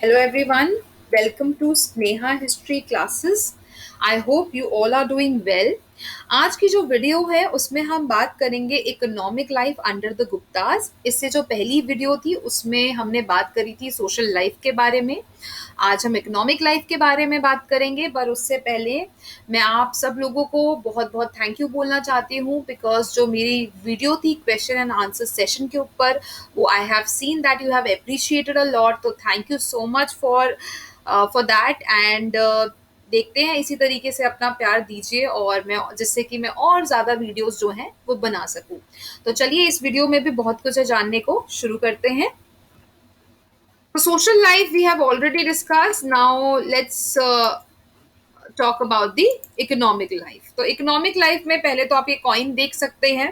Hello everyone, welcome to Sneha History Classes. I hope you all are doing well. आज की जो video है उसमें हम बात करेंगे economic life under the Guptas. इससे जो पहली वीडियो थी उसमें हमने बात करी थी सोशल लाइफ के बारे में। आज हम इकोनॉमिक लाइफ के बारे में बात करेंगे, पर उससे पहले मैं आप सब लोगों को बहुत बहुत थैंक यू बोलना चाहती हूँ, बिकॉज जो मेरी वीडियो थी क्वेश्चन एंड आंसर सेशन के ऊपर, वो I have seen that you have appreciated a lot, तो thank you so much for that. And देखते हैं इसी तरीके से अपना प्यार दीजिए, और मैं जिससे कि मैं और ज़्यादा वीडियोस जो हैं वो बना सकूं। तो चलिए इस वीडियो में भी बहुत कुछ है जानने को, शुरू करते हैं। तो social life we have already discuss, now let's talk about the economic life. तो इकोनॉमिक लाइफ में पहले तो आप ये कॉइन देख सकते हैं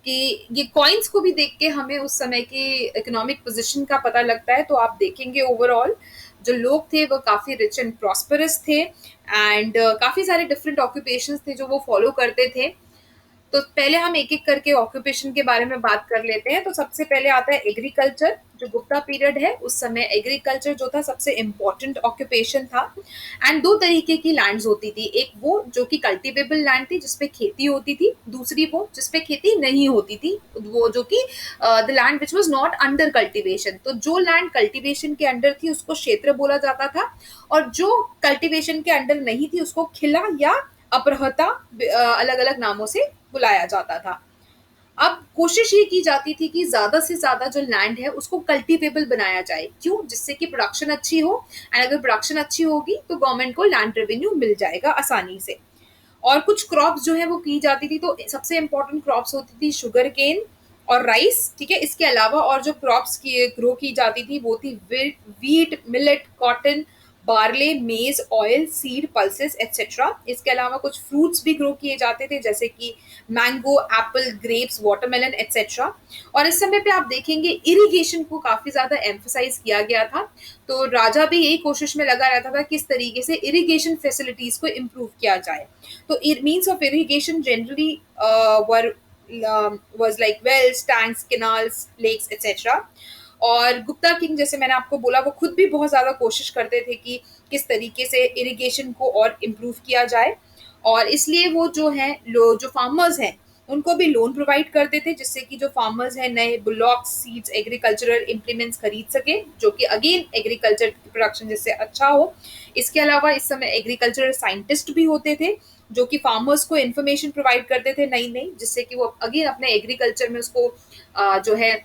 कि ये कॉइन्स को भी देख के हमें उस समय की इकोनॉमिक पोजीशन का पता लगता है। तो आप देखेंगे ओवरऑल जो लोग थे वो काफ़ी रिच एंड प्रॉस्परस थे, एंड काफ़ी सारे डिफरेंट ऑक्यूपेशंस थे जो वो फॉलो करते थे। तो पहले हम एक एक करके ऑक्यूपेशन के बारे में बात कर लेते हैं। तो सबसे पहले आता है एग्रीकल्चर। जो गुप्ता पीरियड है उस समय एग्रीकल्चर जो था सबसे इम्पोर्टेंट ऑक्यूपेशन था। एंड दो तरीके की लैंड्स होती थी, एक वो जो कि कल्टीवेबल लैंड थी जिसपे खेती होती थी, दूसरी वो जिसपे खेती नहीं होती थी, वो जो कि the land which was not under cultivation. तो जो लैंड कल्टीवेशन के अंडर थी उसको क्षेत्र बोला जाता था, और जो कल्टीवेशन के अंडर नहीं थी उसको खिला या अपरहता अलग अलग नामों से बुलाया जाता था। अब कोशिश ये की जाती थी कि ज्यादा से ज्यादा जो लैंड है उसको कल्टीवेबल बनाया जाए, क्यों? जिससे कि प्रोडक्शन अच्छी हो, एंड अगर प्रोडक्शन अच्छी होगी तो गवर्नमेंट को लैंड रेवेन्यू मिल जाएगा आसानी से। और कुछ क्रॉप्स जो है वो की जाती थी, तो सबसे इंपॉर्टेंट क्रॉप्स होती थी शुगर केन और राइस, ठीक है। इसके अलावा और जो क्रॉप्स की ग्रो की जाती थी वो थी वीट, मिलेट, कॉटन, बार्ले, मेज, ऑयल, सीड, पल्सेस एक्सेट्रा। इसके अलावा कुछ फ्रूट्स भी ग्रो किए जाते थे जैसे कि mango, Apple, grapes, watermelon etcetera. और इस समय पे आप देखेंगे इरिगेशन को काफी ज्यादा एम्फसाइज किया गया था। तो राजा भी यही कोशिश में लगा रहता था किस तरीके से इरिगेशन फैसिलिटीज को इम्प्रूव किया जाए। तो means of irrigation generally was like wells, tanks, canals, lakes, etc. और गुप्ता किंग जैसे मैंने आपको बोला वो खुद भी बहुत ज़्यादा कोशिश करते थे कि किस तरीके से इरिगेशन को और इम्प्रूव किया जाए, और इसलिए वो जो है जो फार्मर्स हैं उनको भी लोन प्रोवाइड करते थे जिससे कि जो फार्मर्स हैं नए बुलॉक्स, सीड्स, एग्रीकल्चरल इम्प्लीमेंट्स खरीद सके, जो कि अगेन एग्रीकल्चर की प्रोडक्शन जिससे अच्छा हो। इसके अलावा इस समय एग्रीकल्चरल साइंटिस्ट भी होते थे जो कि फार्मर्स को इन्फॉर्मेशन प्रोवाइड करते थे नई नई, जिससे कि वो अगेन अपने एग्रीकल्चर में उसको जो है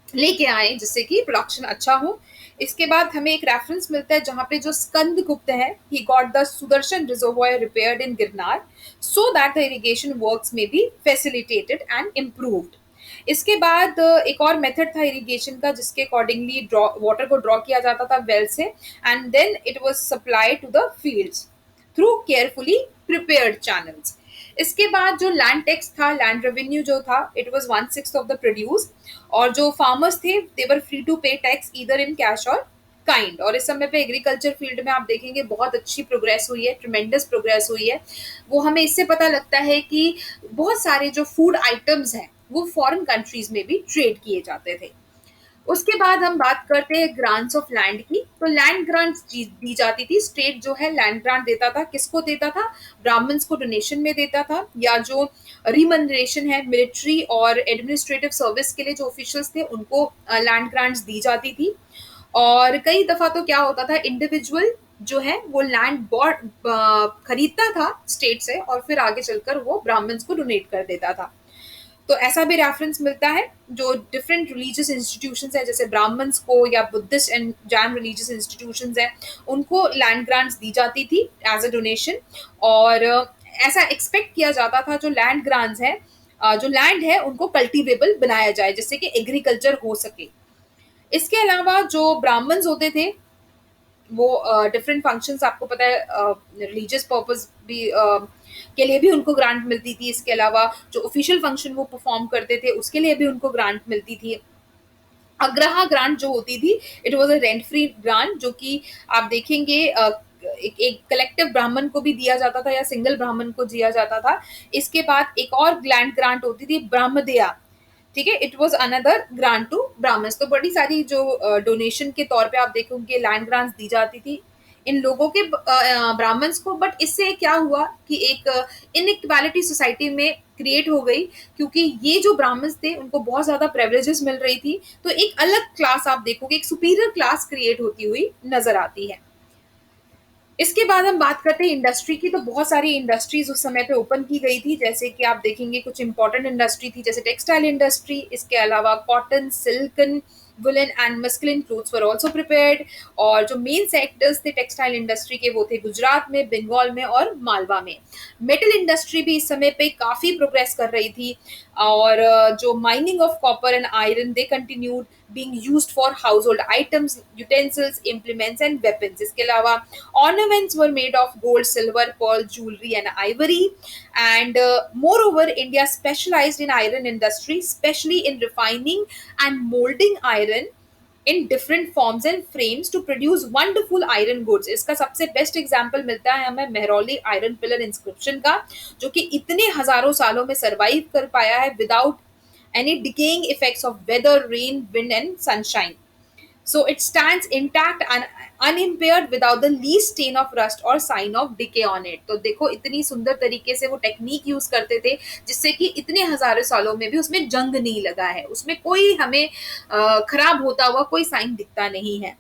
लेके आए जिससे कि प्रोडक्शन अच्छा हो। इसके बाद हमें एक रेफरेंस मिलता है जहाँ पे जो स्कंद गुप्त है, he got the Sudarshan reservoir repaired in Girnar so that the irrigation works में बी फैसिलिटेटेड एंड इम्प्रूव्ड। इसके बाद एक और मेथड था इरिगेशन का जिसके अकॉर्डिंगली ड्रॉ वाटर को ड्रॉ किया जाता था वेल से, and then it was supplied to the fields through carefully prepared channels. इसके बाद जो लैंड टैक्स था, लैंड रेवेन्यू जो था, it was 1/6 of the produce, और जो फार्मर्स थे दे वर फ्री टू पे टैक्स ईदर इन कैश और काइंड। और इस समय पे एग्रीकल्चर फील्ड में आप देखेंगे बहुत अच्छी प्रोग्रेस हुई है, ट्रिमेंडस प्रोग्रेस हुई है। वो हमें इससे पता लगता है कि बहुत सारे जो फूड आइटम्स हैं वो फॉरेन कंट्रीज में भी ट्रेड किए जाते थे। उसके बाद हम बात करते हैं ग्रांट्स ऑफ लैंड की। तो लैंड ग्रांट्स दी जाती थी, स्टेट जो है लैंड ग्रांट देता था, किसको देता था? ब्राह्मण्स को डोनेशन में देता था, या जो रिमनरेशन है मिलिट्री और एडमिनिस्ट्रेटिव सर्विस के लिए जो ऑफिशियल्स थे उनको लैंड ग्रांट्स दी जाती थी। और कई दफा तो क्या होता था, इंडिविजुअल जो है वो लैंड बॉट खरीदता था स्टेट से और फिर आगे चलकर वो ब्राह्मण्स को डोनेट कर देता था। तो ऐसा भी रेफरेंस मिलता है। जो डिफरेंट रिलीजियस इंस्टीट्यूशंस है जैसे ब्राह्मण्स को या Buddhist and Jain religious institutions है उनको लैंड ग्रांट्स दी जाती थी एज अ डोनेशन। और ऐसा एक्सपेक्ट किया जाता था जो लैंड ग्रांट्स है, जो लैंड है उनको कल्टीवेबल बनाया जाए जिससे कि एग्रीकल्चर हो सके। इसके अलावा जो ब्राह्मण्स होते थे वो डिफरेंट फंक्शंस, आपको पता है रिलीजियस पर्पस भी के लिए भी उनको ग्रांट मिलती थी। इसके अलावा जो ऑफिशियल फंक्शन वो परफॉर्म करते थे उसके लिए भी उनको ग्रांट मिलती थी। अग्रहा ग्रांट जो होती थी, it was a rent free grant, जो कि आप देखेंगे एक कलेक्टिव ब्राह्मण को भी दिया जाता था या सिंगल ब्राह्मण को दिया जाता था। इसके बाद एक और लैंड ग्रांट होती थी ब्राह्मदया, ठीक है, it was another grant to Brahmans. तो बड़ी सारी जो डोनेशन के तौर पे आप देखोगे लैंड ग्रांट्स दी जाती थी इन लोगों के ब्राह्मण्स को। बट इससे क्या हुआ कि एक इनइक्वालिटी सोसाइटी में क्रिएट हो गई, क्योंकि ये जो ब्राह्मण्स थे उनको बहुत ज्यादा प्रिविलेजेस मिल रही थी, तो एक अलग क्लास आप देखोगे, एक सुपीरियर क्लास क्रिएट होती हुई नजर आती है। इसके बाद हम बात करते हैं इंडस्ट्री की। तो बहुत सारी इंडस्ट्रीज उस समय पे ओपन की गई थी, जैसे कि आप देखेंगे कुछ इंपॉर्टेंट इंडस्ट्री थी जैसे टेक्सटाइल इंडस्ट्री। इसके अलावा cotton, silken, woollen and masculine clothes were also prepared. और जो मेन सेक्टर्स थे टेक्सटाइल इंडस्ट्री के वो थे गुजरात में, बंगाल में और मालवा में। मेटल इंडस्ट्री भी इस समय पे काफी प्रोग्रेस कर रही थी। और जो mining of copper and iron they continued being used for household items, utensils, implements and weapons. इसके अलावा ornaments were made of gold, silver, pearl, jewelry and ivory. And moreover, India specialized in iron industry, especially in refining and molding iron in different forms and frames to produce wonderful iron goods. इसका सबसे best example मिलता है हमें Mehrauli iron pillar inscription का, जो कि इतने हजारों सालों में सरवाइव कर पाया है without any decaying effects of weather, rain, wind, and sunshine. So it stands intact and unimpaired without the least stain of rust or sign of decay on it. तो देखो इतनी सुंदर तरीके से वो टेक्निक यूज करते थे जिससे कि इतने हजारों सालों में भी उसमें जंग नहीं लगा है, उसमें कोई हमें खराब होता हुआ कोई साइन दिखता नहीं है।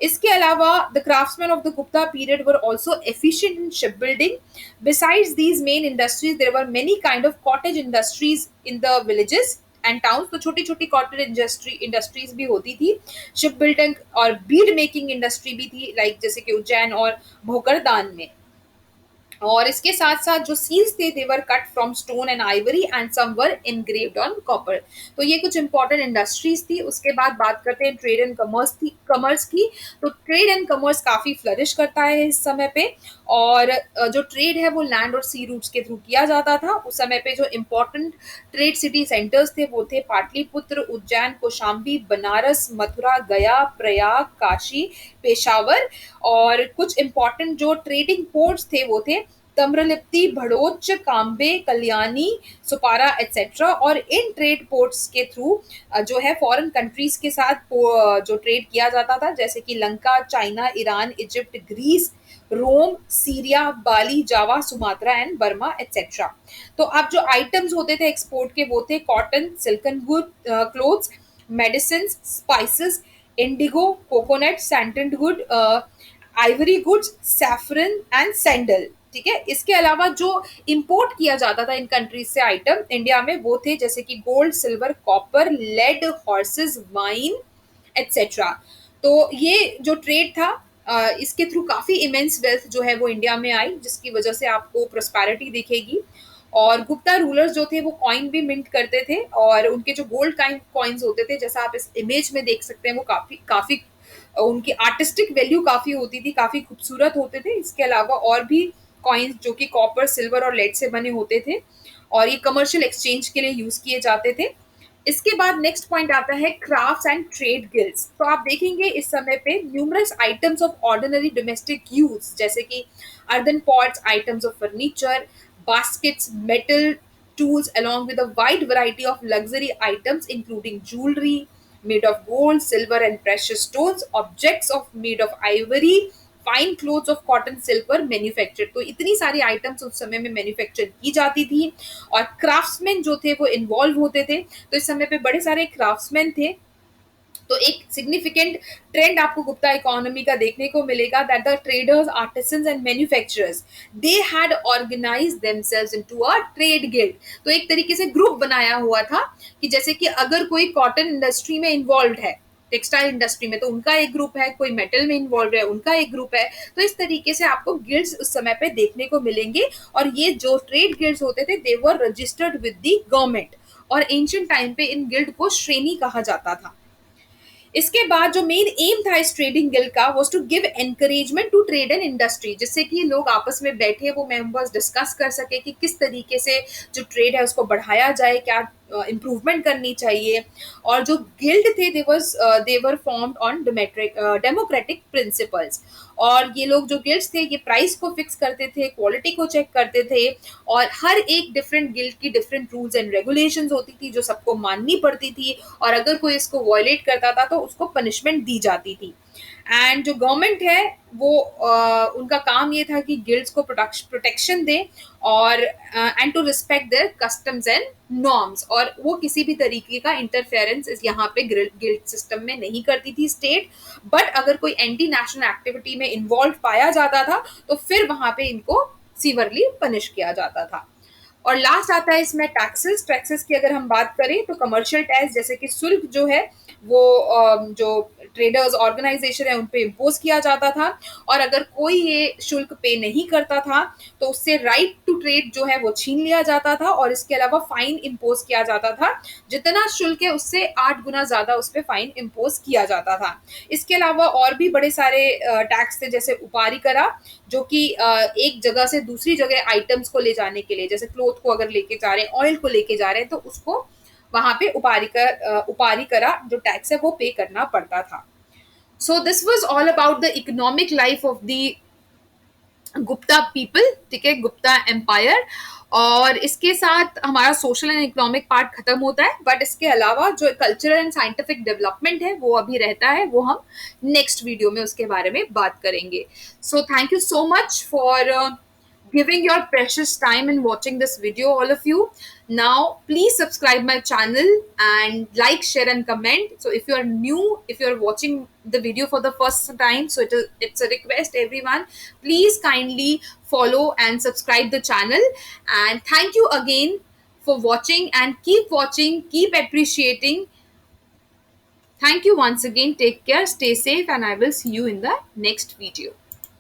इसके अलावा the craftsman of the Gupta period were also efficient in ship building. Besides these main industries there were many kind of cottage industries in the villages and towns. तो छोटी छोटी कॉटेज इंडस्ट्रीज भी होती थी। शिप बिल्डिंग और bead making industry भी थी, like जैसे कि उज्जैन और भोकरदान में। और इसके साथ साथ जो सील्स थे they were cut from stone and ivory and some were engraved on copper. तो ये कुछ इंपॉर्टेंट इंडस्ट्रीज थी। उसके बाद बात करते हैं ट्रेड एंड कमर्स की। तो ट्रेड एंड कमर्स काफी फ्लरिश करता है इस समय पे। और जो ट्रेड है वो लैंड और सी रूट्स के थ्रू किया जाता था। उस समय पे जो इंपॉर्टेंट ट्रेड सिटी सेंटर्स थे वो थे पाटलिपुत्र, उज्जैन, कौशाम्बी, बनारस, मथुरा, गया, प्रयाग, काशी, पेशावर। और कुछ इंपॉर्टेंट जो ट्रेडिंग पोर्ट्स थे वो थे तम्रलिप्ति, भड़ोच, काम्बे, कल्याणी, सुपारा एटसेट्रा। और इन ट्रेड पोर्ट्स के थ्रू जो है फॉरेन कंट्रीज के साथ जो ट्रेड किया जाता था, जैसे कि Lanka, China, Iran, Egypt, Greece, Rome, Syria, Bali, Java, Sumatra and Burma etcetera. तो अब जो आइटम्स होते थे एक्सपोर्ट के वो थे cotton, silken good clothes, medicine, spices, indigo, coconut, sandalwood, ivory goods, saffron and sandal. ठीक है, इसके अलावा जो इंपोर्ट किया जाता था इन कंट्रीज से आइटम इंडिया में वो थे जैसे कि gold, silver, copper, lead, horses, wine etcetera. तो ये जो ट्रेड था इसके थ्रू काफी इमेंस वेल्थ जो है वो इंडिया में आई, जिसकी वजह से आपको प्रोस्पैरिटी दिखेगी। और गुप्ता रूलर्स जो थे वो कॉइन भी मिंट करते थे, और उनके जो गोल्ड कॉइन्स होते थे जैसा आप इस इमेज में देख सकते हैं वो काफी काफी उनकी आर्टिस्टिक वैल्यू काफी होती थी, काफी खूबसूरत होते थे। इसके अलावा और भी कॉइन्स जो कि कॉपर, सिल्वर और लेड से बने होते थे, और ये कमर्शियल एक्सचेंज के लिए यूज किए जाते थे। इसके बाद नेक्स्ट पॉइंट आता है क्राफ्ट्स एंड ट्रेड गिल्ड्स। तो आप देखेंगे इस समय पे numerous items of ordinary domestic use जैसे कि earthen pots, items of furniture, baskets, metal tools, along with a wide variety of luxury items, including jewelry made of gold, silver, and precious stones, objects of made of ivory, fine clothes of cotton, silk पर manufactured. तो इतनी सारी items उस समय में manufacture की जाती थी, और क्राफ्ट्समैन जो थे वो इन्वॉल्व होते थे। तो इस समय पे बड़े सारे क्राफ्ट्समैन थे। तो एक सिग्निफिकेंट ट्रेंड आपको गुप्ता इकोनॉमी का देखने को मिलेगा that the traders, artisans and manufacturers they had organised themselves into a trade guild. तो एक तरीके से ग्रुप बनाया हुआ था कि जैसे कि अगर कोई कॉटन इंडस्ट्री में इन्वॉल्व है, टेक्सटाइल इंडस्ट्री में, तो उनका एक ग्रुप है, कोई मेटल में इन्वॉल्व है उनका एक ग्रुप है। तो इस तरीके से आपको गिल्ड्स उस समय पे देखने को मिलेंगे, और ये जो ट्रेड गिल्ड्स होते थे they were registered with the government, और एंशिएंट टाइम पे इन गिल्ड को श्रेणी कहा जाता था। इसके बाद जो मेन एम था इस ट्रेडिंग गिल्ड का was to give encouragement to trade and industry, जिससे कि लोग आपस में बैठे वो मेंबर्स डिस्कस कर सके कि किस तरीके से जो ट्रेड है उसको बढ़ाया जाए, क्या इम्प्रूवमेंट करनी चाहिए। और जो गिल्ड थे they were formed on democratic principles. और ये लोग जो गिल्ड्स थे ये प्राइस को फिक्स करते थे, क्वालिटी को चेक करते थे, और हर एक डिफरेंट गिल्ड की डिफरेंट रूल्स एंड रेगुलेशंस होती थी जो सबको माननी पड़ती थी, और अगर कोई इसको वायलेट करता था तो उसको पनिशमेंट दी जाती थी। एंड जो गवर्नमेंट है वो उनका काम ये था कि गिल्ड्स को प्रोटेक्शन दे, और and to respect their customs and norms, और वो किसी भी तरीके का इंटरफेरेंस इस यहाँ पे गिल्ड सिस्टम में नहीं करती थी स्टेट। बट अगर कोई एंटी नेशनल एक्टिविटी में इन्वॉल्व पाया जाता था तो फिर वहां पे इनको सीवरली पनिश किया जाता था। और लास्ट आता है इसमें टैक्सेस। टैक्सेस की अगर हम बात करें तो कमर्शियल टैक्स जैसे कि शुल्क जो है वो जो ट्रेडर्स ऑर्गेनाइजेशन है उन पे इम्पोज किया जाता था, और अगर कोई ये शुल्क पे नहीं करता था तो उससे राइट टू ट्रेड जो है वो छीन लिया जाता था, और इसके अलावा फाइन इम्पोज किया जाता था। जितना शुल्क है उससे 8 गुना ज्यादा उस पर फाइन इम्पोज किया जाता था। इसके अलावा और भी बड़े सारे टैक्स थे, जैसे उपारी करा, जो कि एक जगह से दूसरी जगह आइटम्स को ले जाने के लिए, जैसे क्लोथ को अगर लेके जा रहे हैं, ऑयल को लेके जा रहे हैं, तो उसको वहां पे उपारी करा जो टैक्स है वो पे करना पड़ता था। So this was all about the economic life of the Gupta people, ठीक है, गुप्ता एम्पायर। और इसके साथ हमारा सोशल एंड इकोनॉमिक पार्ट खत्म होता है, बट इसके अलावा जो कल्चरल एंड साइंटिफिक डेवलपमेंट है वो अभी रहता है, वो हम नेक्स्ट वीडियो में उसके बारे में बात करेंगे। So thank you so much for giving your precious time in watching this video, all of you. Now please subscribe my channel and like, share and comment. So if you are new, if you are watching the video for the first time, so it's a request everyone, please kindly follow and subscribe the channel. And thank you again for watching, and keep watching, keep appreciating. Thank you once again. Take care, stay safe, and I will see you in the next video.